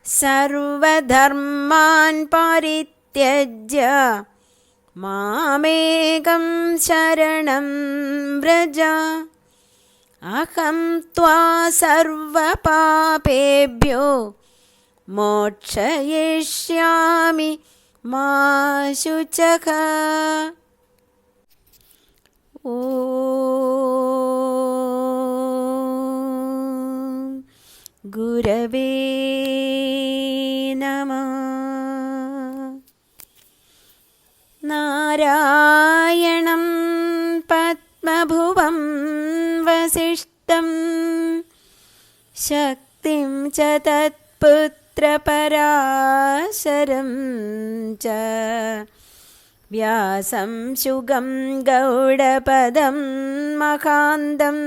സർവധർമാൻ പരിത്യജ്യ മാമേകം ശരണം വ്രജ. അഹം ത്വാ സർവപാപേഭ്യോ മോക്ഷയിഷ്യാമി മാ ശുചഃ. ഓം ഗുരവേ നമഃ. നാരായണം പദ്മഭുവം വസിഷ്ഠം ശക്തിം ച തത്പുത്രപരാശരം ച വ്യാസം ശുഗം ഗൗഡപദം മഹാന്തം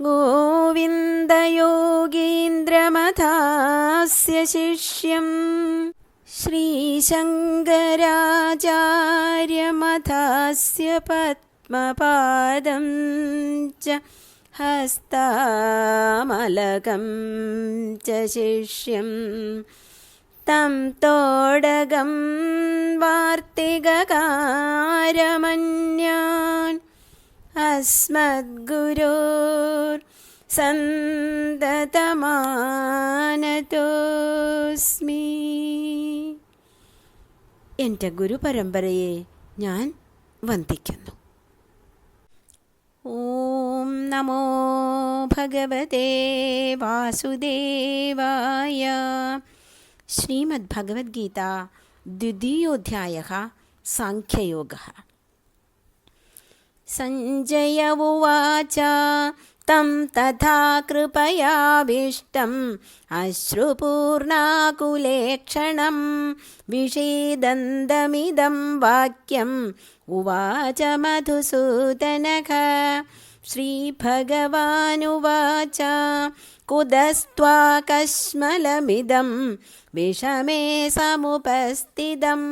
ഗോവിന്ദയോഗീന്ദ്രമഥാസ്യ ശിഷ്യം ശ്രീശങ്കരാചാര്യമഥാസ്യ പദ്മപാദം ച ഹസ്താമലകം ച ശിഷ്യം തം തോടകം വാർത്തികകാരമന്യാൻ അസ്മദ്ഗുരോർ സന്തതമാനതോസ്മി. എൻ്റെ ഗുരുപരമ്പരയെ ഞാൻ വന്ദിക്കുന്നു. ഓം നമോ ഭഗവതേ വാസുദേവായ. ശ്രീമദ് ഭഗവത്ഗീത ദ്വിതീയോധ്യായഃ സാംഖ്യയോഗഃ. സഞ്ജയ ഉവാച തം തഥാ കൃപയാവിഷ്ടം അശ്രുപൂർണാകുലേക്ഷണം വിഷീദന്തമിദം വാക്യം ഉവാച മധുസൂദനഃ. ശ്രീഭഗവാനുവാച കുതസ്ത്വാകശ്മലമിദം വിഷമേ സമുപസ്ഥിതം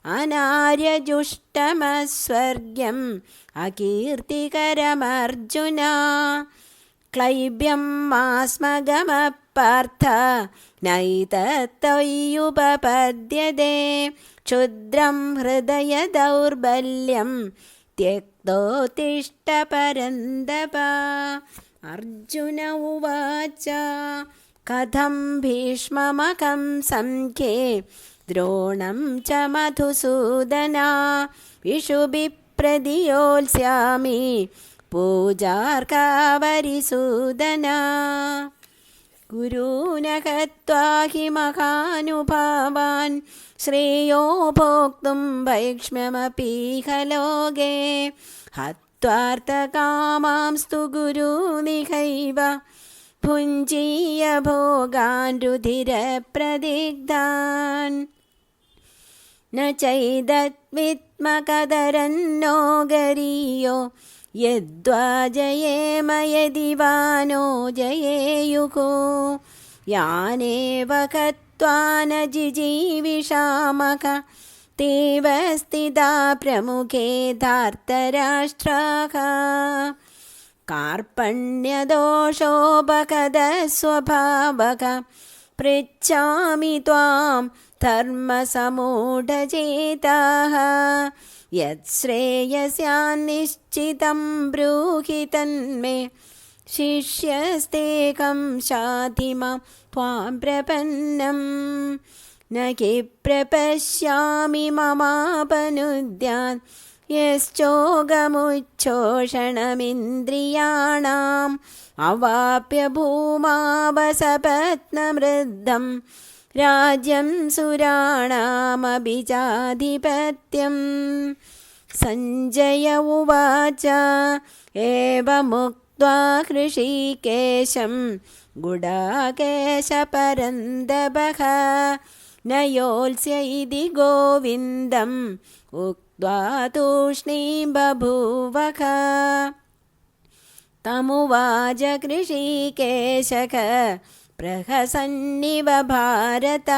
അനാര്യജുഷ്ടമസ്വർഗ്യം അകീർത്തികരമർജുന. ക്ലൈബ്യം മാസ്മഗമപാർത്ഥ നൈതത്ത്വയ്യുപപദ്യതേ ക്ഷുദ്രം ഹൃദയ ദൗർബല്യം ത്യക്തോത്തിഷ്ഠ പരന്തപ. അർജുന ഉവാച കഥം ഭീഷ്മമഹം സംഖ്യേ ദ്രോണം ച മധുസൂദന വിഷുഭിഃ പ്രതിയോത്സ്യാമി പൂജാർക്കാവരിസൂദന. ഗുരൂൻ ഹത്വാ ഹി മഹാനുഭാവാൻ ശ്രേയോ ഭോക്തും വൈക്ഷ്മ്യമപീഹ ലോകേ ഹത്വാർത്ഥകാമാംസ്തു ഗുരൂനിഹൈവ ഭുഞ്ജീയ ഭോഗാൻ രുധിരപ്രദിഗ്ധാൻ. ന ചൈദത്വിത്മകദരന്നോ ഗരീയോ യദ്വാ ജയേമ യദി വാനോ ജയേയുഃ. യാനേവ ഹത്വാ ന ജിജീവിഷാമഃ തേവ സ്ഥിതാ പ്രമുഖേ ധാർത്തരാഷ്ട്രാഃ. കാർപ്പണ്യദോഷോപഗതസ്വഭാവഃ പൃച്ഛാമി ത്വാം ധർമ്മസമൂഢചേതാഃ. യത്ശ്രേയസ്യാന്നിശ്ചിതം ബ്രൂഹി തന്മേ ശിഷ്യസ്തേകം ശാധി മാം ത്വാം പ്രപന്നം. ന ഹി പ്രപശ്യാമി മമാപനുദ്യാൻ യശ്ചോകമുച്ഛോഷണമിന്ദ്രിയാണാം അവാപ്യ ഭൂമാവസപത്നമൃദ്ധം രാജ്യം സുരാണാമഭിജാധിപത്യം. സഞ്ജയ ഉവാച ഏവമുക്ത്വാ ഹൃഷീകേശം ഗുഡാകേശ പരന്തപഃ ന യോത്സ്യ ഇതി ഗോവിന്ദം ഉക്ത്വാ തൂഷ്ണീം ബഭൂവഃ. തമുവാച ഹൃഷീകേശഃ പ്രഹസന്നിവ ഭാരത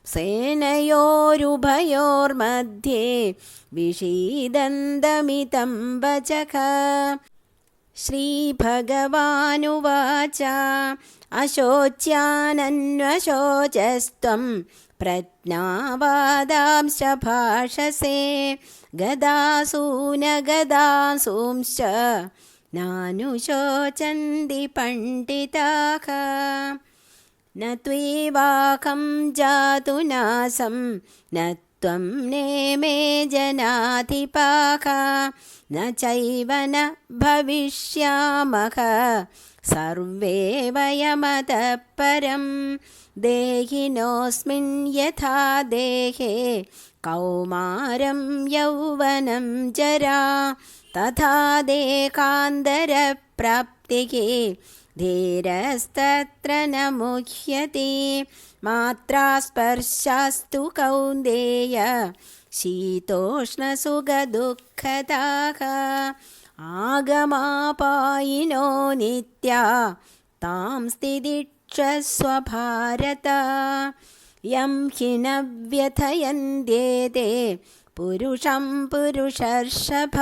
സേനയോരുഭയോർമധ്യേ വിഷീദന്തമിതം വചഃ. ശ്രീഭഗവാനുവാച അശോച്യാനന്വശോചസ്ത്വം പ്രജ്ഞാവാദാംശ ഭാഷസേ ഗദാസൂനഗദാംസൂംശ്ച നാനുശോചന്തി പണ്ഡിതാഃ ന ത്വേവാഹം ജാതു നാസം ന ത്വം നേമേ ജനാധിപാഃ ന ചൈവ ന ഭവിഷ്യാമഃ സർവേ വയമതഃ പരം ദേഹിനോസ്മിൻ യഥാ ദേഹേ കൗമാരം യൗവനം ജരാ തഥാ ദേഹാന്തരപ്രാപ്തിഃ ധീരസ്തത്ര ന മുഹ്യതി മാത്രാസ്പർശാസ്തു കൗന്ദേയ ശീതോഷ്ണസുഖദുഃഖദാഃ ആഗമാപായിനോ നിത്യാ താം സ്ഥിതിക്ഷസ്വ ഭാരത യം ഹി ന വ്യഥയന്ത്യേതേ പുരുഷം പുരുഷർഷഭ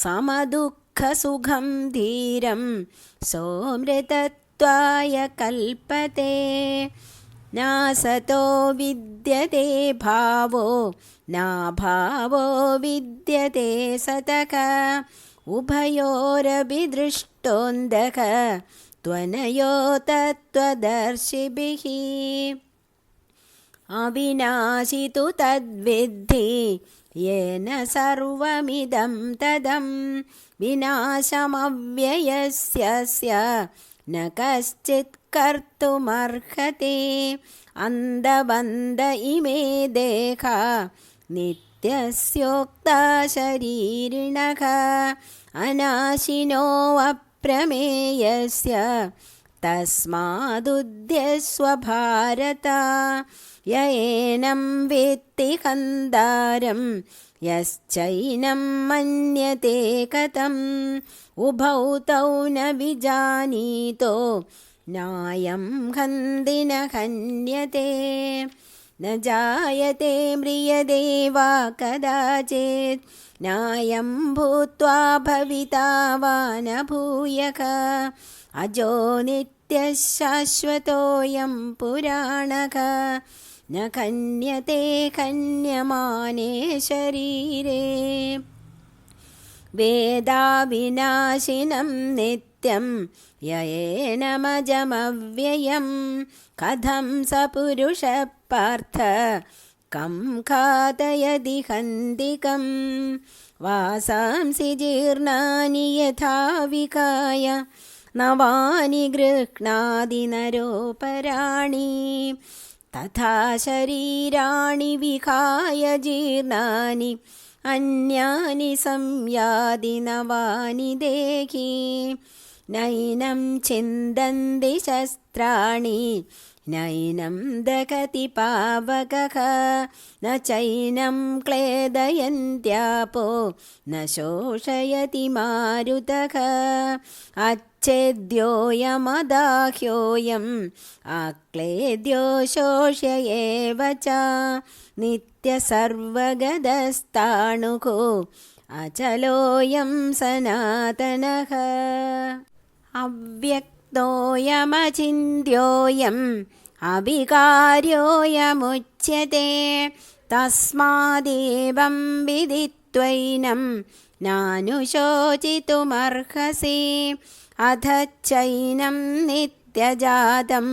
സമദുഃഖസുഖം ധീരം സോമൃതത്വായ കൽപ്പത്തെ നാസതോ വിദ്യത്തെ ഭാവോ നാഭാവോ വിദ്യത്തെ സതഃ ഉഭയോരപി ദൃഷ്ടോന്തഃ ത്വനയോ തത്വദർശിഭിഃ അവിനാശി തു തദ്വിദ്ധി യേന സർവമിദം തദം വിനാശമവ്യയസ്യ ന കശ്ചിത് കർത്തുമർഹതി അന്തബന്ധ ഇമേ ദേഹാ നിത്യസ്യോക്താ ശരീരിണഃ അനാശിനോ അപ്രമേയസ്യ തസ്മാദുദ്ധ്യസ്വ ഭാരത യേനം വേത്തി ഹന്താരം യശ്ചൈനം മന്യത്തെ കഥം ഉഭൗ തൗ ന വിജാനീതോ നായം ഹന്തി ന ഹന്യത്തെ ന ജായത്തെ മ്രിയതേ വാ കദാചിത് നായം ഭൂത്വാ ഭവിതാ വാ ന ഭൂയഃ അജോ നിത്യഃ ശാശ്വതോऽയം പുരാണഃ ന ഖന്യത്തെ ഖന്യമാനേ ശരീരേ വേദാവിനാശിനം നിത്യം യേനമജമവ്യയം കഥം സ പുരുഷഃ പാർത്ഥ കം ഘാതയതി ഹന്തികം വാസാംസി ജീർണാനി യഥാ വികായ നവാനി ഗൃഹ്ണാതി നരോപരാണി തഥാ ശരീരാണി വിഹായ ജീർണാനി അന്യാനി സംയാതി നവാനി ദേഹി നൈനം ഛിന്ദന്തി ശസ്ത്രാണി നൈനം ദഹതി പാവകഃ ന ചൈനം ക്ലേദയന്ത്യാപോ ന ശോഷയതി മാരുതഃ अच्छेद्योऽयमदाह्योऽयम् आक्लेद्यो शोष्य एव च नित्यसर्वगतस्ताणुः अचलोऽयं सनातनः अव्यक्तोऽयमचिन्त्योऽयम् अविकार्योऽयमुच्यते तस्मादेवं विदित्वैनं नानुशोचितुमर्हसि अथ चैनं नित्यजातं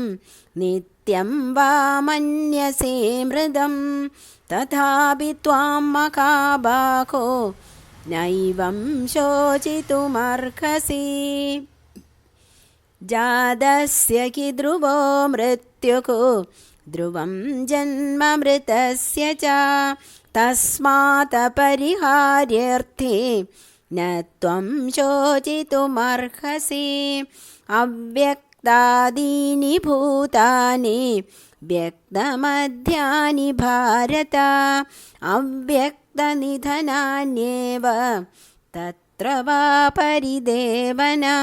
नित्यं वा मन्यसे मृदं तथापि त्वां महाबाहो नैवं शोचितुमर्हसि जातस्य हि ध्रुवो मृत्युः ध्रुवं जन्ममृतस्य च तस्मात् परिहार्यर्थे न त्वं शोचितुमर्हसि अव्यक्तादीनि भूतानि व्यक्तमध्यानि भारत अव्यक्तनिधनान्येव तत्र वा परिदेवना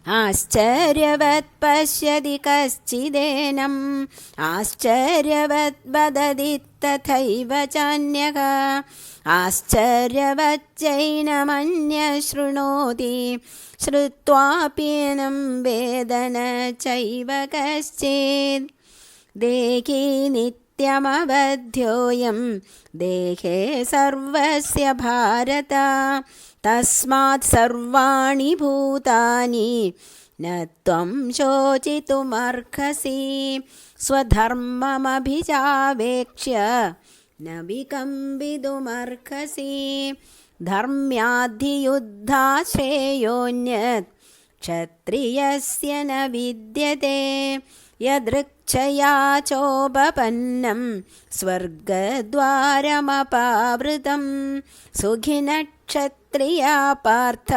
ആശ്ചര്യവത് പശ്യതി കശ്ചിദേനം ആശ്ചര്യവത് വദതി തഥൈവ ചാന്യഃ ആശ്ചര്യവച്ചൈനമന്യശൃണോതി ശ്രുത്വാപ്യേനം വേദ ന ചൈവ കശ്ചിത് ദേഹി നിത്യമവധ്യോയം ദേഹേ സർവസ്യ ഭാരത തസ്മാത് സർവാണി ഭൂതാനി ന ത്വം ശോചിതുമർഹസി സ്വധർമ്മമഭിചാവേക്ഷ്യ ന വികമ്പിതുമർഹസി ധർമ്മ്യാദ്ധിയുദ്ധാശ്രേയോന്യത് ക്ഷത്രിയസ്യ ന വിദ്യത്തെ യദൃച്ഛയാ ചോപപന്നം സ്വർഗദ്വാരമപാവൃതം സുഖിനഃ ക്ഷത്രിയാ പാർത്ഥ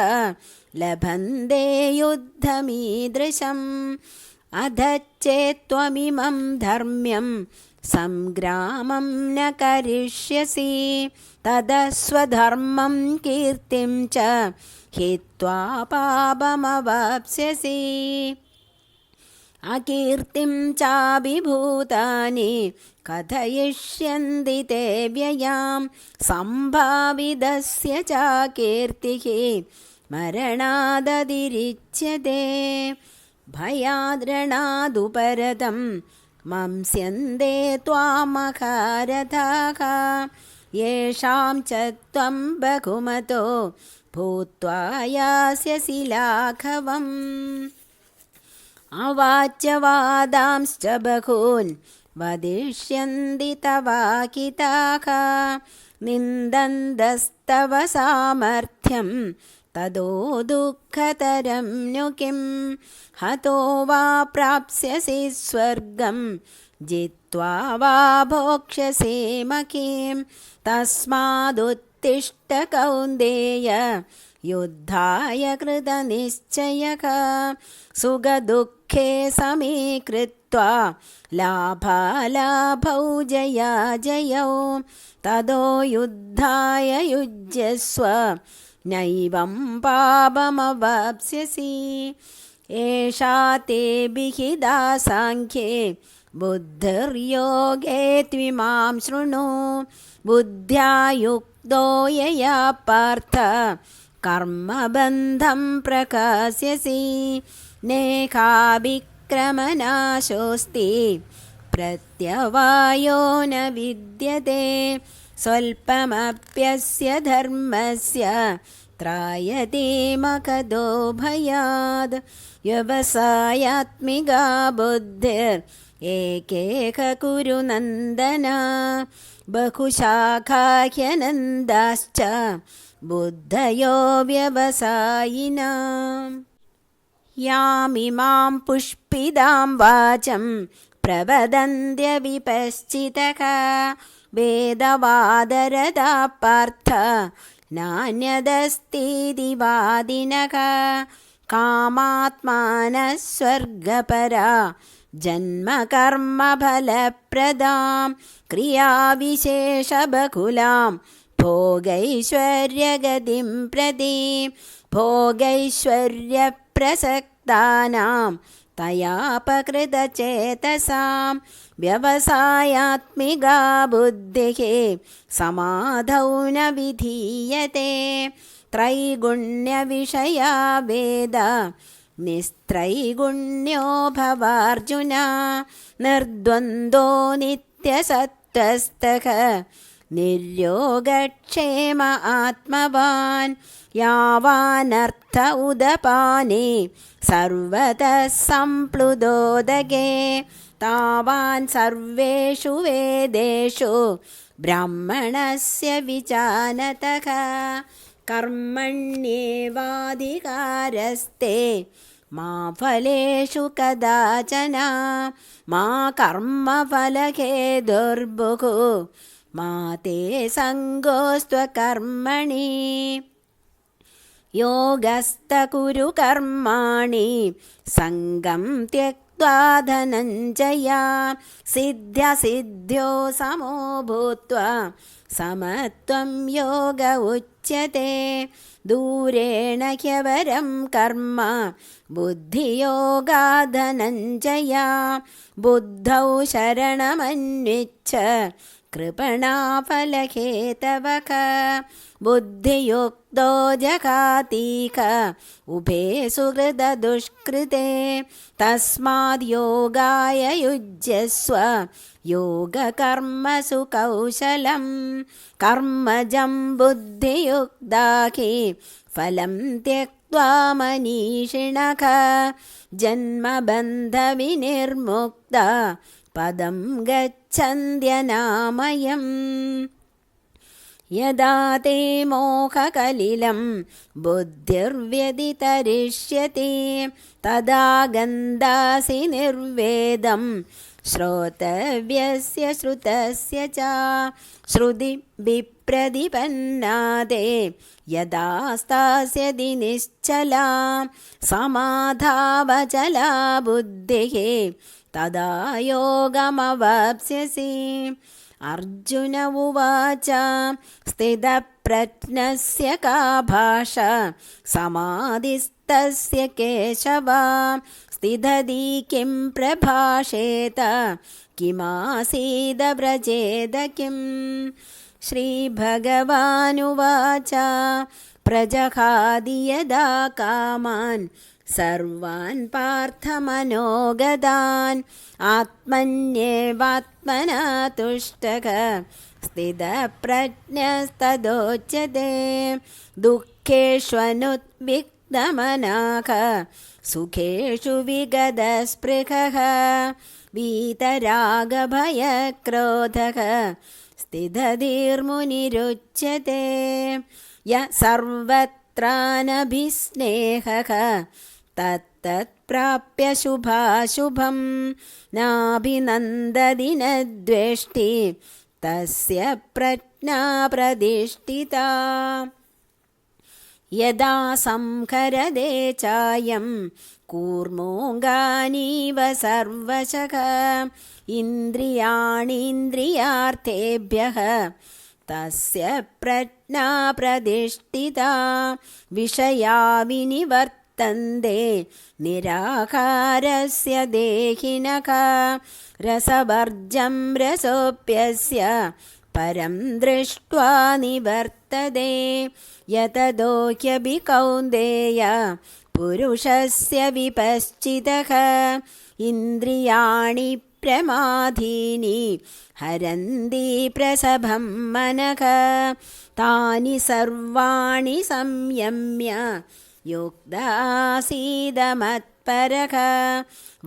ലഭന്തെ യുദ്ധമീദൃശം അധശ്ചേത്ത്വമിമം ധർമ്മ്യം സംഗ്രാമം ന കരിഷ്യസി തതഃ സ്വധർമ്മം കീർത്തിം ച ഹിത്വാ പാപമവാപ്സ്യസി അകീർത്തിം ചാഭിഭൂതാനി കഥയിഷ്യന്തി തേ വ്യയാം സംഭാവിതസ്യ ച കീർത്തിഃ മരണാദതിരിച്യത്തെ ഭയാദ്രണാദുപരതം മംസ്യന്തെ ത്വാമഹാരഥാഃ യേഷാം ച ത്വം ബഹുമതോ ഭൂത്വാ യാസ്യസി ലാഘവം അവാച്യവാദാംശ്ച ബഹൂൻ വദിഷ്യന്തി തവാകിതാഃ നിന്ദന്തസ്തവ സാമർഥ്യം തതോ ദുഃഖതരം नु കിം ഹതോ വാ പ്രാപ്സ്യസി സ്വർഗം ജിത്വാ വാ ഭോക്ഷ്യസി മഹീം തസ്മാദുത്തിഷ്ഠ കൗന്ദേയ യുദ്ധായ കൃതനിശ്ചയഃ സുഖദുഃഖേ സമീകൃത്വാ ലാഭാലാഭൗ ജയാജയൗ തതോ യുദ്ധായ യുജ്യസ്വ നൈവം പാപമവാപ്സ്യസി ഏഷാ തേ വിഹിതാ സാംഖ്യേ ബുദ്ധിർയോഗേ ത്വിമാം ശൃണു ബുദ്ധ്യാ യുക്തോ യയാ പാർത്ഥ കർമ്മബന്ധം പ്രകാസ്യസി നേഹാഭിക്രമനാശോസ്തി പ്രത്യവായോ ന വിദ്യത്തെ സ്വൽപമപ്യസ്യ ധർമ്മസ്യ ത്രായതേ മഖദോ ഭയാദ് വ്യവസായാത്മികാ ബുദ്ധിർ ഏകേക കുരു നന്ദന ബഹുശാഖാഹ്യനന്ദാശ്ച ബുദ്ധയോ വ്യവസായിനാം യാമിമാം പുഷ്പിതാം വാചം പ്രവദന്ത്യ വിപശ്ചിതഃ വേദവാദരതാ പാർത്ഥ നാന്യദസ്തീതി വാദിനഃ കാമാത്മാനഃ സ്വർഗപരാ ജന്മകർമ്മഫലപ്രദാം ക്രിയാവിശേഷബഹുലാം ഭോഗൈശ്വര്യഗതിം പ്രതി ഭോഗൈശ്വര്യപ്രസക്താനാം തയാപകൃതചേതസാം വ്യവസായാത്മികാ ബുദ്ധിഃ സമാധൗ ന വിധീയത്തെ ത്രൈഗുണ്യവിഷയാ വേദ നിസ്ത്രൈഗുണ്യോ ഭവാർജുന നിർദ്വന്ദ്വോ നിത്യസത്വസ്ഥഃ നിർയോഗക്ഷേമ ആത്മവാൻ യാവാനർത്ഥ ഉദപാനെ സർവതഃ സംപ്ലുതോദകേ താവാൻ സർവേഷു വേദേഷു ബ്രാഹ്മണസ്യ വിജാനതഃ കർമ്മണ്യേവാധികാരസ്തേ മാ ഫലേഷു കദാചന മാ കർമ്മഫലഹേതുർഭുഃ മാ തേ സംഗോസ്ത്വകർമ്മണി യോഗസ്ഥ കുരു കർമാണി സംഗം ത്യക്ത്വാ त्यक्त्वा धनञ्जया सिद्ध्यसिद्ध्यो समो भूत्वा समत्वं योग उच्यते दूरेण ह्यवरं कर्म बुद्धियोगात् धनञ्जया बुद्धौ शरणमन्विच्छ कृपणाफलहेतवः बुद्धियुक्तो जगातीक उभे सुहृददुष्कृते तस्माद् योगाय युज्यस्व योगकर्मसु कौशलं कर्मजं बुद्धियुक्ता हि फलं त्यक्त्वा मनीषिणः जन्मबन्धविनिर्मुक्ता पदं गच्छन्त्यनामयम् यदा ते मोहकलिलं बुद्धिर्व्यतितरिष्यति तदा गन्धासि निर्वेदं श्रोतव्यस्य श्रुतस्य च श्रुति विप्रतिपन्नादे यदा स्थास्यति निश्चला समाधावचला बुद्धिः तदा योगमवाप्स्यसि अर्जुन उवाच स्थितप्रज्ञस्य का भाषा समाधिस्तस्य केशव स्थितधि किं प्रभाषेत किमासीद व्रजेद किम् श्रीभगवानुवाच प्रजहाति यदा कामान् सर्वान् पार्थमनोगतान् आत्मन्येवात्मना तुष्टः स्थितप्रज्ञस्तदोच्यते दुःखेष्वनुद्विग्नमनाः सुखेषु विगतस्पृहः वीतरागभयक्रोधः स्थितधीर्मुनिरुच्यते य सर्वत्रानभिस्नेहः तत्तत्प्राप्य शुभाशुभं नाभिनन्दति न द्वेष्टि तस्य प्रज्ञा प्रतिष्ठिता यदा संहरदे चायं कूर्मोऽङ्गानीव सर्वशः इन्द्रियाणीन्द्रियार्थेभ्यः तस्य प्रज्ञा प्रतिष्ठिता विषया विनिवर्तन्ते निराकारस्य देहिनः रसवर्जं रसोऽप्यस्य परं दृष्ट्वा निवर्तते यतदोह्यपि कौन्तेय पुरुषस्य विपश्चितः इन्द्रियाणि प्रमादीनि हरन्ति प्रसभं मनः तानि सर्वाणि संयम्य युक्तासीद मत्परः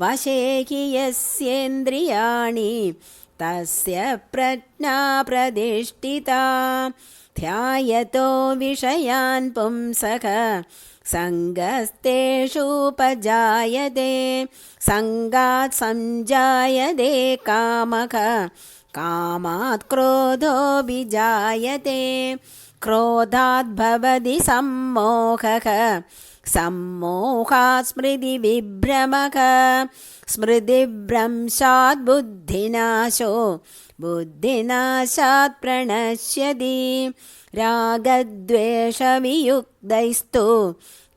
वशे हि यस्येन्द्रियाणि तस्य प्रज्ञा प्रतिष्ठिता ध्यायतो विषयान् पुंसः सङ्गस्तेषूपजायते सङ्गात् सञ्जायते कामः कामात् क्रोधोऽभिजायते क्रोधात् भवति सम्मोहः सम्मोहात् स्मृतिविभ्रमः स्मृतिभ्रंशात् बुद्धिनाशो बुद्धिनाशात् प्रणश्यति रागद्वेषवियुक्तैस्तु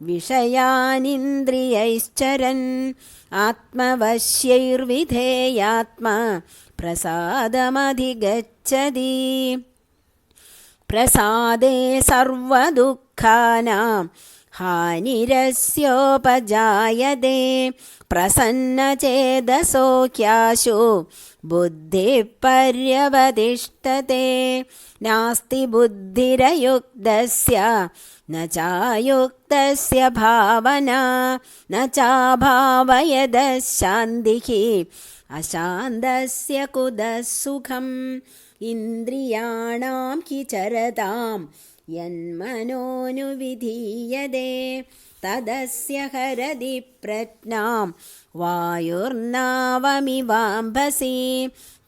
विषयानिन्द्रियैश्चरन् आत्मवश्यैर्विधेयात्मा प्रसादमधिगच्छति प्रसादे सर्वदुःखानां हानिरस्योपजायते प्रसन्नचेतसो ह्याशु बुद्धिः पर्यवतिष्ठते नास्ति बुद्धिरयुक्तस्य न चायुक्तस्य भावना न चाभावयदः शान्तिः अशान्तस्य कुतः सुखम् इन्द्रियाणां हि चरतां यन्मनोनुविधीयते तदस्य हरति प्रज्ञां वायुर्नावमिवाम्भसि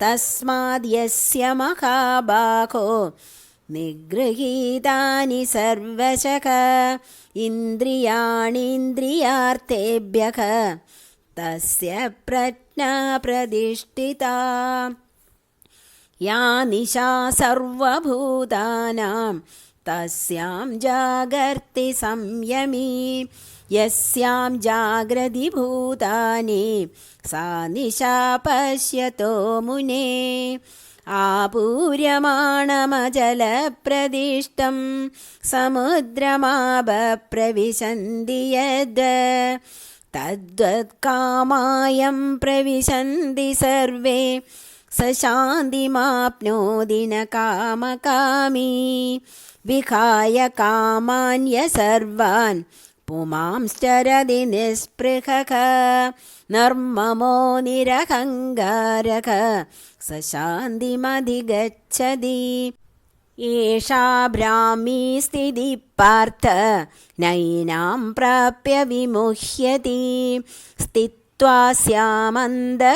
तस्माद् यस्य महाबाहो निगृहीतानि सर्वशः इन्द्रियाणीन्द्रियार्थेभ्यः തസ്യ പ്രജ്ഞാ പ്രതിഷ്ഠിതാ. യാ നിശാ സർവഭൂതാനാം തസ്യാം ജാഗർത്തി സംയമീ. യസ്യാം ജാഗ്രതി ഭൂതാനി സാ നിശാ പശ്യതോ മുനേ. ആപൂര്യമാണമജലപ്രദിഷ്ടം സമുദ്രമാപപ്രവിശന്തി യദ് തദ്വത്കാമായം പ്രവിശന്തി സർവേ സ ശാന്തിമാപ്നോതി ന കാമകാമീ. വിഹായ കാമാന്യ സർവാൻ പുമാംശ്ചരതി നിസ്പൃഹഃ നിർമ്മമോ നിരഹങ്കാരഃ സ ശാന്തിമധിഗച്ഛതി. ഏഷാ ബ്രാഹ്മീ സ്ഥിതി പാർത്ഥ നൈനാം പ്രാപ്യ വിമുഹ്യതി. സ്ഥിത്വാ സ്യാമന്തകാലേപി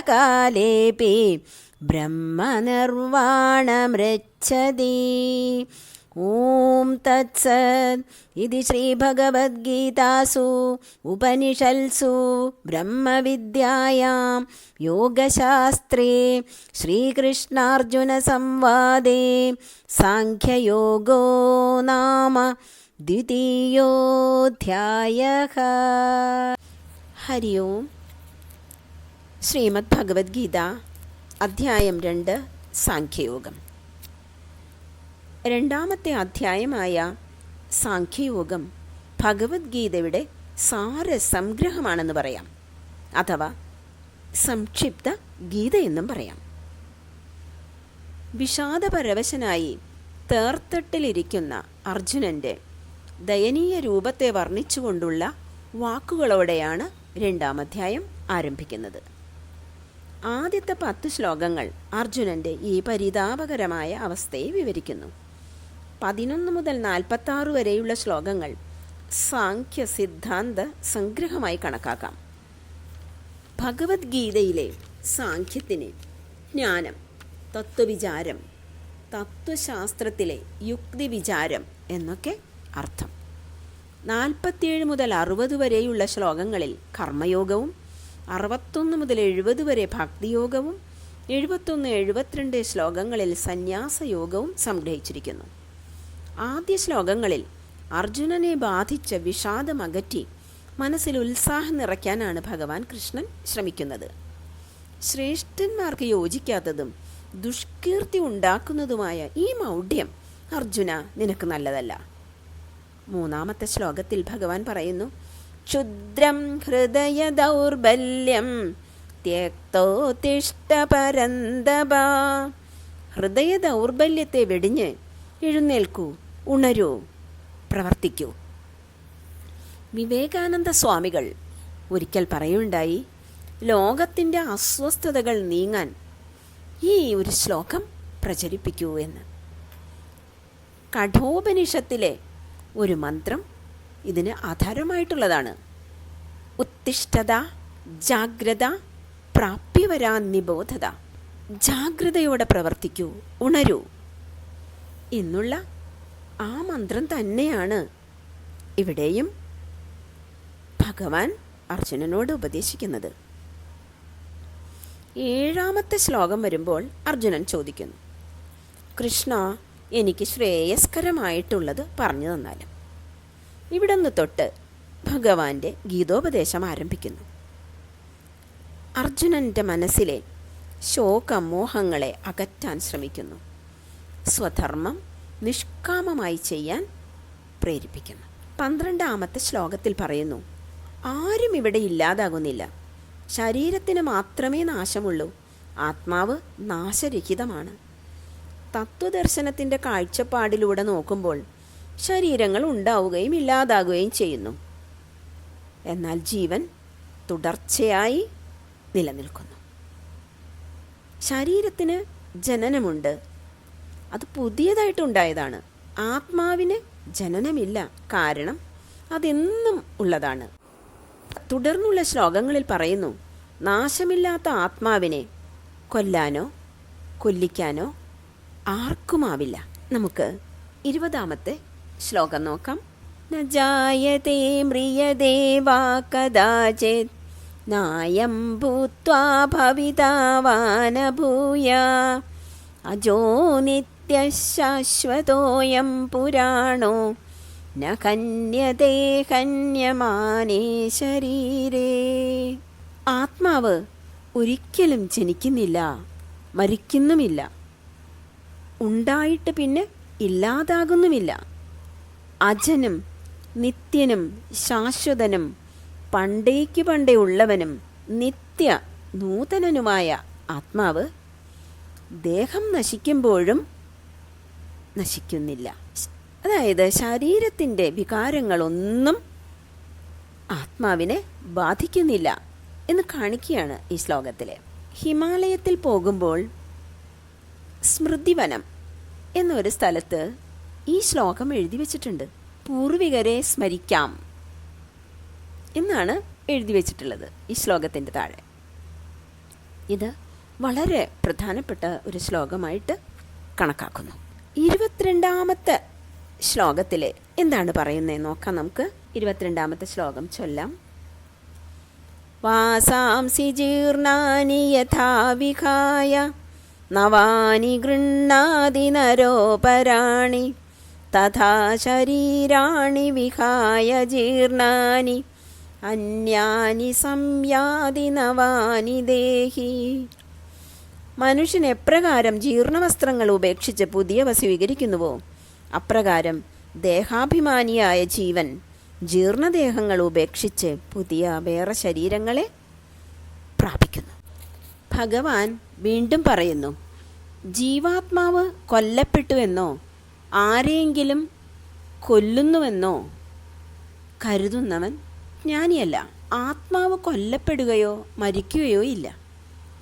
ബ്രഹ്മനിർവാണമൃച്ഛതി. ഓം തത്സത്. ഇതി ശ്രീഭഗവദ്ഗീതാസു ഉപനിഷത്സു ബ്രഹ്മവിദ്യായാം യോഗശാസ്ത്രേ ശ്രീകൃഷ്ണാർജുനസംവാദേ സാംഖ്യയോഗോ നാമ ദ്വിതീയോധ്യായഃ. ഹരി ഓം. ശ്രീമദ് ഭഗവത്ഗീത അധ്യായം 2 സാംഖ്യയോഗം. രണ്ടാമത്തെ അധ്യായമായ സാംഖ്യയോഗം ഭഗവത്ഗീതയുടെ സാരസംഗ്രഹമാണെന്ന് പറയാം, അഥവാ സംക്ഷിപ്ത ഗീത എന്നും പറയാം. വിഷാദപരവശനായി തേർത്തട്ടിലിരിക്കുന്ന അർജുനൻ്റെ ദയനീയ രൂപത്തെ വർണ്ണിച്ചുകൊണ്ടുള്ള വാക്കുകളോടെയാണ് രണ്ടാമധ്യായം ആരംഭിക്കുന്നത്. ആദ്യത്തെ 10 ശ്ലോകങ്ങൾ അർജുനൻ്റെ ഈ പരിതാപകരമായ അവസ്ഥയെ വിവരിക്കുന്നു. 11 മുതൽ 46 വരെയുള്ള ശ്ലോകങ്ങൾ സാംഖ്യ സിദ്ധാന്ത സംഗ്രഹമായി കണക്കാക്കാം. ഭഗവത്ഗീതയിലെ സാംഖ്യത്തിന് ജ്ഞാനം, തത്വവിചാരം, തത്വശാസ്ത്രത്തിലെ യുക്തിവിചാരം എന്നൊക്കെ അർത്ഥം. 47 മുതൽ 60 വരെയുള്ള ശ്ലോകങ്ങളിൽ കർമ്മയോഗവും, 61 മുതൽ 70 വരെ ഭക്തിയോഗവും, 71-72 ശ്ലോകങ്ങളിൽ സന്യാസയോഗവും സംഗ്രഹിച്ചിരിക്കുന്നു. ആദ്യ ശ്ലോകങ്ങളിൽ അർജുനനെ ബാധിച്ച വിഷാദമകറ്റി മനസ്സിൽ ഉത്സാഹം നിറയ്ക്കാനാണ് ഭഗവാൻ കൃഷ്ണൻ ശ്രമിക്കുന്നത്. ശ്രേഷ്ഠന്മാർക്ക് യോജിക്കാത്തതും ദുഷ്കീർത്തി ഉണ്ടാക്കുന്നതുമായ ഈ മൗഢ്യം അർജുന നിനക്ക് നല്ലതല്ല. 3-ാമത്തെ ശ്ലോകത്തിൽ ഭഗവാൻ പറയുന്നു, ക്ഷുദ്രം ഹൃദയ ദൗർബല്യം ത്യക്തോത്തിഷ്ഠ പരന്തപ. ഹൃദയ ദൗർബല്യത്തെ വെടിഞ്ഞ് എഴുന്നേൽക്കൂ, ഉണരൂ, പ്രവർത്തിക്കൂ. വിവേകാനന്ദ സ്വാമികൾ ഒരിക്കൽ പറയുണ്ടായി, ലോകത്തിൻ്റെ അസ്വസ്ഥതകൾ നീങ്ങാൻ ഈ ഒരു ശ്ലോകം പ്രചരിപ്പിക്കൂ എന്ന്. കഠോപനിഷത്തിലെ ഒരു മന്ത്രം ഇതിന് ആധാരമായിട്ടുള്ളതാണ്. ഉത്തിഷ്ഠത ജാഗ്രത പ്രാപ്യവരാ നിബോധത. ജാഗ്രതയോടെ പ്രവർത്തിക്കൂ, ഉണരൂ എന്നുള്ള ആ മന്ത്രം തന്നെയാണ് ഇവിടെയും ഭഗവാൻ അർജുനനോട് ഉപദേശിക്കുന്നത്. 7-ാമത്തെ ശ്ലോകം വരുമ്പോൾ അർജുനൻ ചോദിക്കുന്നു, കൃഷ്ണ, എനിക്ക് ശ്രേയസ്കരമായിട്ടുള്ളത് പറഞ്ഞു തന്നാലും. ഇവിടെ നിന്ന് തൊട്ട് ഭഗവാന്റെ ഗീതോപദേശം ആരംഭിക്കുന്നു. അർജുനൻ്റെ മനസ്സിലെ ശോകമോഹങ്ങളെ അകറ്റാൻ ശ്രമിക്കുന്നു. സ്വധർമ്മം നിഷ്കാമമായി ചെയ്യാൻ പ്രേരിപ്പിക്കുന്നു. 12-ാമത്തെ ശ്ലോകത്തിൽ പറയുന്നു, ആരും ഇവിടെ ഇല്ലാതാകുന്നില്ല. ശരീരത്തിന് മാത്രമേ നാശമുള്ളൂ, ആത്മാവ് നാശരഹിതമാണ്. തത്വദർശനത്തിൻ്റെ കാഴ്ചപ്പാടിലൂടെ നോക്കുമ്പോൾ ശരീരങ്ങൾ ഉണ്ടാവുകയും ഇല്ലാതാകുകയും ചെയ്യുന്നു. എന്നാൽ ജീവൻ തുടർച്ചയായി നിലനിൽക്കുന്നു. ശരീരത്തിന് ജനനമുണ്ട്, അത് പുതിയതായിട്ടുണ്ടായതാണ്. ആത്മാവിന് ജനനമില്ല, കാരണം അതെന്നും ഉള്ളതാണ്. തുടർന്നുള്ള ശ്ലോകങ്ങളിൽ പറയുന്നു, നാശമില്ലാത്ത ആത്മാവിനെ കൊല്ലാനോ കൊല്ലിക്കാനോ ആർക്കുമാവില്ല. നമുക്ക് 20-ാമത്തെ ശ്ലോകം നോക്കാം. ന ജായതേ മ്രിയതേ വാ കദാചിത് നായം ഭൂത്വാ ഭവിതാവാനഭൂയ അജോ നിത്യശാശ്വതോയം പുരാണോ ന ഹന്യതേ ഹന്യമാനേ ശരീരേ. ആത്മാവ് ഒരിക്കലും ജനിക്കുന്നില്ല, മരിക്കുന്നുമില്ല, ഉണ്ടായിട്ട് പിന്നെ ഇല്ലാതാകുന്നുമില്ല. അജനും നിത്യനും ശാശ്വതനും പണ്ടേക്ക് പണ്ടേ ഉള്ളവനും നിത്യ നൂതനനുമായ ആത്മാവ് ദേഹം നശിക്കുമ്പോഴും നശിക്കുന്നില്ല. അതായത് ശരീരത്തിൻ്റെ വികാരങ്ങളൊന്നും ആത്മാവിനെ ബാധിക്കുന്നില്ല എന്ന് കാണിക്കുകയാണ് ഈ ശ്ലോകത്തിൽ. ഹിമാലയത്തിൽ പോകുമ്പോൾ സ്മൃതിവനം എന്നൊരു സ്ഥലത്ത് ഈ ശ്ലോകം എഴുതി വച്ചിട്ടുണ്ട്. പൂർവികരെ സ്മരിക്കാം എന്നാണ് എഴുതി വച്ചിട്ടുള്ളത് ഈ ശ്ലോകത്തിൻ്റെ താഴെ. ഇത് വളരെ പ്രധാനപ്പെട്ട ഒരു ശ്ലോകമായിട്ട് കണക്കാക്കുന്നു. 22ാമത്തെ ശ്ലോകത്തിൽ എന്താണ് പറയുന്നത് നോക്കാം നമുക്ക്. 22ാമത്തെ ശ്ലോകം ചൊല്ലാം. വാസാംസി ജീർണാനി യഥാ വിഹായ നവാനി ഗൃണ്ണാതി നരോപരാണി തഥാ ശരീരാണി വിഹായ ജീർണാനി അന്യാനി സംയാതി നവാനി ദേഹി. മനുഷ്യൻ എപ്രകാരം ജീർണവസ്ത്രങ്ങൾ ഉപേക്ഷിച്ച് പുതിയവ സ്വീകരിക്കുന്നുവോ അപ്രകാരം ദേഹാഭിമാനിയായ ജീവൻ ജീർണദേഹങ്ങൾ ഉപേക്ഷിച്ച് പുതിയ വേറെ ശരീരങ്ങളെ പ്രാപിക്കുന്നു. ഭഗവാൻ വീണ്ടും പറയുന്നു, ജീവാത്മാവ് കൊല്ലപ്പെട്ടുവെന്നോ ആരെയെങ്കിലും കൊല്ലുന്നുവെന്നോ കരുതുന്നവൻ ജ്ഞാനിയല്ല. ആത്മാവ് കൊല്ലപ്പെടുകയോ മരിക്കുകയോ ഇല്ല.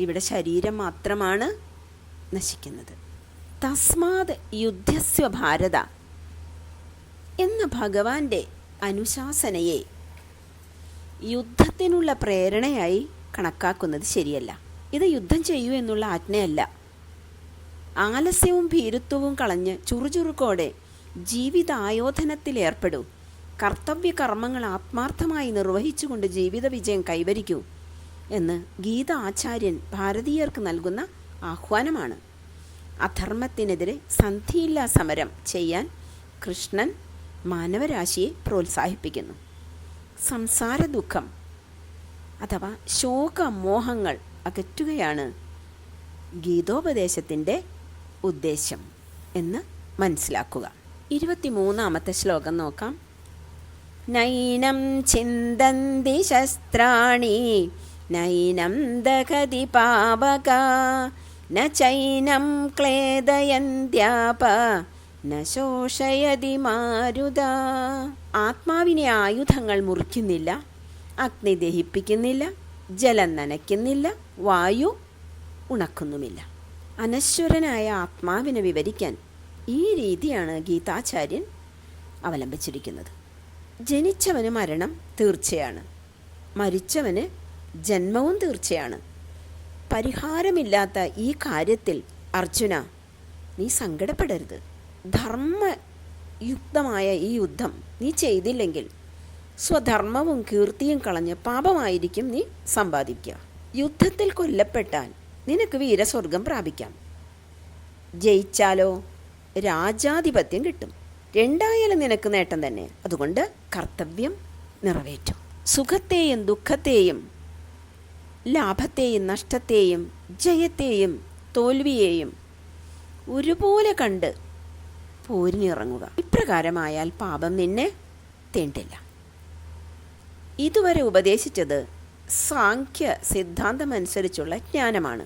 ഇവിടെ ശരീരം മാത്രമാണ് നശിക്കുന്നത്. തസ്മാത് യുദ്ധസ്യ ഭാരത എന്ന ഭഗവാന്റെ അനുശാസനയെ യുദ്ധത്തിനുള്ള പ്രേരണയായി കണക്കാക്കുന്നത് ശരിയല്ല. ഇത് യുദ്ധം ചെയ്യൂ എന്നുള്ള ആജ്ഞയല്ല. ആലസ്യവും ഭീരുത്വവും കളഞ്ഞ് ചുറുചുറുക്കോടെ ജീവിതായോധനത്തിലേർപ്പെടൂ. കർത്തവ്യ കർമ്മങ്ങൾ ആത്മാർത്ഥമായി നിർവഹിച്ചുകൊണ്ട് ജീവിത വിജയം കൈവരിക്കൂ എന്ന് ഗീത ആചാര്യൻ ഭാരതീയർക്ക് നൽകുന്ന ആഹ്വാനമാണ്. അധർമ്മത്തിനെതിരെ സന്ധിയില്ലാ സമരം ചെയ്യാൻ കൃഷ്ണൻ മാനവരാശിയെ പ്രോത്സാഹിപ്പിക്കുന്നു. സംസാര ദുഃഖം അഥവാ ശോകമോഹങ്ങൾ അകറ്റുകയാണ് ഗീതോപദേശത്തിൻ്റെ ഉദ്ദേശം എന്ന് മനസ്സിലാക്കുക. 23ാമത്തെ ശ്ലോകം നോക്കാം. നൈനം ചിന്തന്തി ശസ്ത്രാണി നൈനം ദഹതി പാവക ന ചൈനം ക്ലേദയന്ത്യാപ ന ശോഷയതി മാരുത. ആത്മാവിനെ ആയുധങ്ങൾ മുറിക്കുന്നില്ല, അഗ്നി ദഹിപ്പിക്കുന്നില്ല, ജലം നനയ്ക്കുന്നില്ല, വായു ഉണക്കുന്നുമില്ല. അനശ്വരനായ ആത്മാവിനെ വിവരിക്കാൻ ഈ രീതിയാണ് ഗീതാചാര്യൻ അവലംബിച്ചിരിക്കുന്നത്. ജനിച്ചവന് മരണം തീർച്ചയാണ്, മരിച്ചവന് ജന്മവും തീർച്ചയാണ്. പരിഹാരമില്ലാത്ത ഈ കാര്യത്തിൽ അർജുന നീ സങ്കടപ്പെടരുത്. ധർമ്മയുക്തമായ ഈ യുദ്ധം നീ ചെയ്തില്ലെങ്കിൽ സ്വധർമ്മവും കീർത്തിയും കളഞ്ഞ് പാപമായിരിക്കും നീ സമ്പാദിക്കുക. യുദ്ധത്തിൽ കൊല്ലപ്പെട്ടാൽ നിനക്ക് വീരസ്വർഗം പ്രാപിക്കാം. ജയിച്ചാലോ രാജാധിപത്യം കിട്ടും. രണ്ടായാലും നിനക്ക് നേട്ടം തന്നെ. അതുകൊണ്ട് കർത്തവ്യം നിറവേറ്റും. സുഖത്തെയും ദുഃഖത്തെയും ലാഭത്തെയും നഷ്ടത്തെയും ജയത്തെയും തോൽവിയെയും ഒരുപോലെ കണ്ട് പോരിനിറങ്ങുക. ഇപ്രകാരമായാൽ പാപം നിന്നെ തീണ്ടില്ല. ഇതുവരെ ഉപദേശിച്ചത് സാഖ്യ സിദ്ധാന്തമനുസരിച്ചുള്ള ജ്ഞാനമാണ്.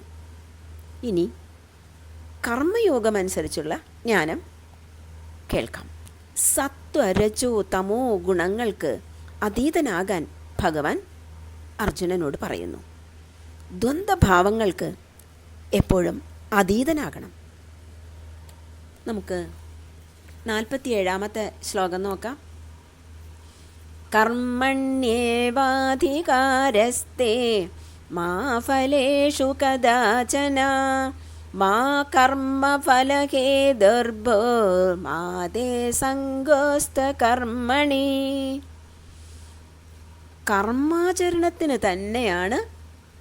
ഇനി കർമ്മയോഗമനുസരിച്ചുള്ള ജ്ഞാനം കേൾക്കാം. സത്വരജോ തമോ ഗുണങ്ങൾക്ക് അതീതനാകാൻ ഭഗവാൻ അർജുനനോട് പറയുന്നു. ദ്വന്ദ്ഭാവങ്ങൾക്ക് എപ്പോഴും അതീതനാകണം. നമുക്ക് 47ാമത്തെ ശ്ലോകം നോക്കാം. കർമ്മണ്യേവാധികാരസ്തേ മാ ഫലേഷു കദാചന മാ കർമ്മഫലഹേതുർഭോ മാ തേ സംഗോസ്ത കർമ്മണി. കർമാചരണത്തിന് തന്നെയാണ്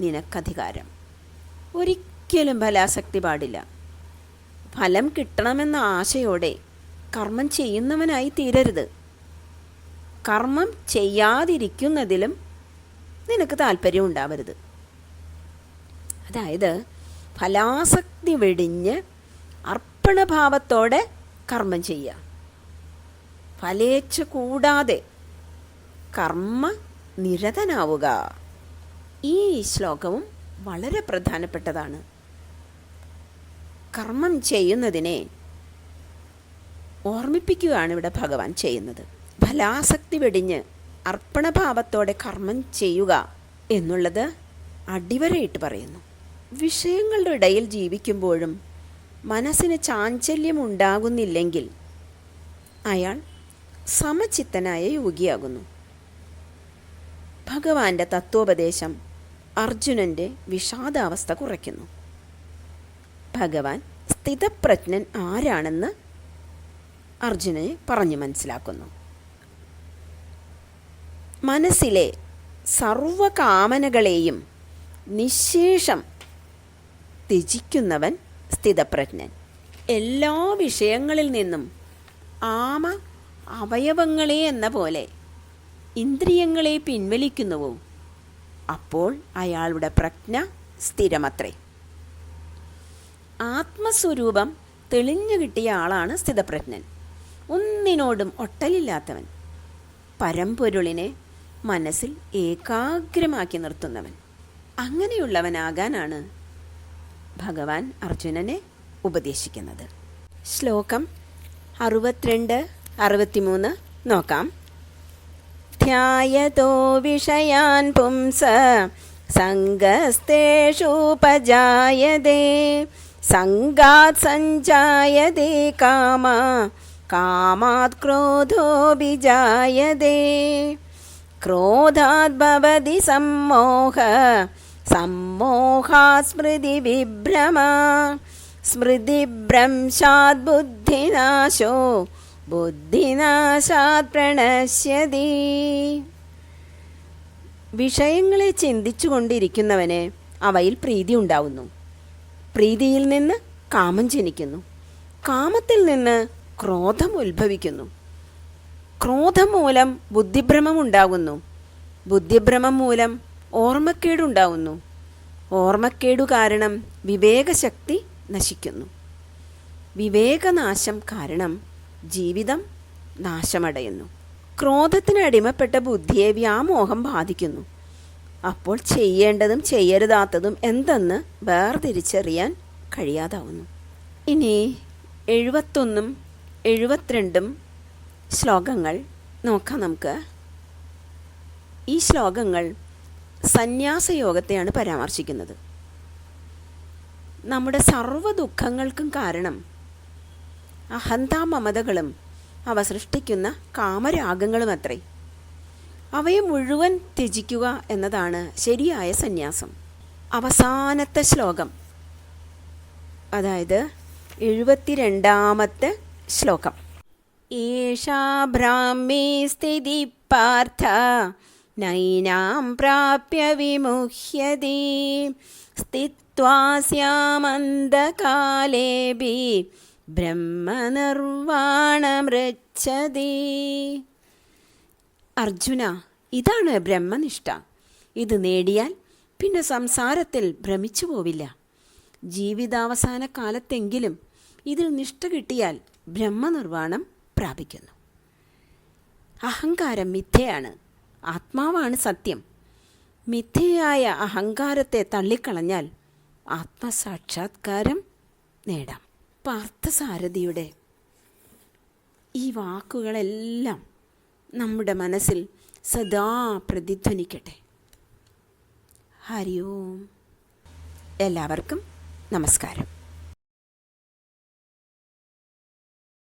നിനക്കധികാരം. ഒരിക്കലും ഫലാസക്തി പാടില്ല. ഫലം കിട്ടണമെന്ന ആശയോടെ കർമ്മം ചെയ്യുന്നവനായി തീരരുത്. കർമ്മം ചെയ്യാതിരിക്കുന്നതിലും നിനക്ക് താല്പര്യം ഉണ്ടാവരുത്. അതായത് ഫലാസക്തി വെടിഞ്ഞ് അർപ്പണഭാവത്തോടെ കർമ്മം ചെയ്യുക. ഫലേച്ഛ കൂടാതെ കർമ്മ നിരതനാവുക. ഈ ശ്ലോകവും വളരെ പ്രധാനപ്പെട്ടതാണ്. കർമ്മം ചെയ്യുന്നതിനെ ഓർമ്മിപ്പിക്കുകയാണ് ഇവിടെ ഭഗവാൻ ചെയ്യുന്നത്. ഫലാസക്തി വെടിഞ്ഞ് അർപ്പണഭാവത്തോടെ കർമ്മം ചെയ്യുക എന്നുള്ളത് അടിവരയിട്ട് പറയുന്നു. വിഷയങ്ങളുടെ ഇടയിൽ ജീവിക്കുമ്പോഴും മനസ്സിന് ചാഞ്ചല്യം ഉണ്ടാകുന്നില്ലെങ്കിൽ അയാൾ സമചിത്തനായ യോഗിയാകുന്നു. ഭഗവാന്റെ തത്വോപദേശം അർജുനൻ്റെ വിഷാദാവസ്ഥ കുറയ്ക്കുന്നു. ഭഗവാൻ സ്ഥിതപ്രജ്ഞൻ ആരാണെന്ന് അർജുനനെ പറഞ്ഞു മനസ്സിലാക്കുന്നു. മനസ്സിലെ സർവകാമനകളെയും നിശേഷം ത്യജിക്കുന്നവൻ സ്ഥിതപ്രജ്ഞൻ. എല്ലാ വിഷയങ്ങളിൽ നിന്നും ആമ അവയവങ്ങളെ എന്ന പോലെ ഇന്ദ്രിയങ്ങളെ പിൻവലിക്കുന്നുവോ അപ്പോൾ അയാളുടെ പ്രജ്ഞ സ്ഥിരമത്രേ. ആത്മസ്വരൂപം തെളിഞ്ഞു കിട്ടിയ ആളാണ് സ്ഥിതപ്രജ്ഞൻ. ഒന്നിനോടും ഒട്ടലില്ലാത്തവൻ. പരമ്പൊരുളിനെ മനസ്സിൽ ഏകാഗ്രമാക്കി നിർത്തുന്നവൻ. അങ്ങനെയുള്ളവനാകാനാണ് ഭഗവാൻ അർജുനനെ ഉപദേശിക്കുന്നത്. ശ്ലോകം 62-63 നോക്കാം. ധ്യായതോ വിഷയാൻ പുംസ സംഗസ്തേഷുപജായതേ സംഗാത് സഞ്ജായതേ കാമ കാമാത് ക്രോധോഭിജായതേ ക്രോധാത് ഭവതി സമ്മോഹ സമ്മോഹാത് സ്മൃതി വിഭ്രമ സ്മൃതിഭ്രംശാത് ബുദ്ധിനാശോ ബുദ്ധിനാശാത് പ്രണശ്യതി. വിഷയങ്ങളെ ചിന്തിച്ചു കൊണ്ടിരിക്കുന്നവന് അവയിൽ പ്രീതി ഉണ്ടാവുന്നു. പ്രീതിയിൽ നിന്ന് കാമം ജനിക്കുന്നു. കാമത്തിൽ നിന്ന് ക്രോധം ഉത്ഭവിക്കുന്നു. ക്രോധം മൂലം ബുദ്ധിഭ്രമം ഉണ്ടാകുന്നു. ബുദ്ധിഭ്രമം മൂലം ഓർമ്മക്കേടുണ്ടാവുന്നു. ഓർമ്മക്കേടു കാരണം വിവേകശക്തി നശിക്കുന്നു. വിവേകനാശം കാരണം ജീവിതം നാശമടയുന്നു. ക്രോധത്തിന് അടിമപ്പെട്ട ബുദ്ധിയെ വ്യാമോഹം ബാധിക്കുന്നു. അപ്പോൾ ചെയ്യേണ്ടതും ചെയ്യരുതാത്തതും എന്തെന്ന് വേർതിരിച്ചറിയാൻ കഴിയാതാവുന്നു. ഇനി 71 72 ശ്ലോകങ്ങൾ നോക്കാം നമുക്ക്. ഈ ശ്ലോകങ്ങൾ സന്യാസയോഗത്തെയാണ് പരാമർശിക്കുന്നത്. നമ്മുടെ സർവ്വ ദുഃഖങ്ങൾക്കും കാരണം അഹന്താമമതകളും അവ സൃഷ്ടിക്കുന്ന കാമരാഗങ്ങളും അത്രേ. അവയെ മുഴുവൻ ത്യജിക്കുക എന്നതാണ് ശരിയായ സന്യാസം. അവസാനത്തെ ശ്ലോകം, അതായത് 72ാമത്തെ ശ്ലോകം. ഏഷാ ബ്രാഹ്മീ സ്ഥിതി പാർത്ഥ നൈനാം പ്രാപ്യ വിമുഹ്യതി സ്ഥിത്വാ സ്യാമന്തകാലേബി ബ്രഹ്മനിർവാണമൃച്ഛതി. അർജുന, ഇതാണ് ബ്രഹ്മനിഷ്ഠ. ഇത് നേടിയാൽ പിന്നെ സംസാരത്തിൽ ഭ്രമിച്ചു പോവില്ല. ജീവിതാവസാന കാലത്തെങ്കിലും ഇതിൽ നിഷ്ഠ കിട്ടിയാൽ ബ്രഹ്മനിർവാണം പ്രാപിക്കുന്നു. അഹങ്കാരം മിഥ്യയാണ്, ആത്മാവാണ് സത്യം. മിഥ്യയായ അഹങ്കാരത്തെ തള്ളിക്കളഞ്ഞാൽ ആത്മസാക്ഷാത്കാരം നേടാം. പാർത്ഥസാരഥിയുടെ ഈ വാക്കുകളെല്ലാം നമ്മുടെ മനസ്സിൽ സദാ പ്രതിധ്വനിക്കട്ടെ. ഹരി ഓം. എല്ലാവർക്കും നമസ്കാരം.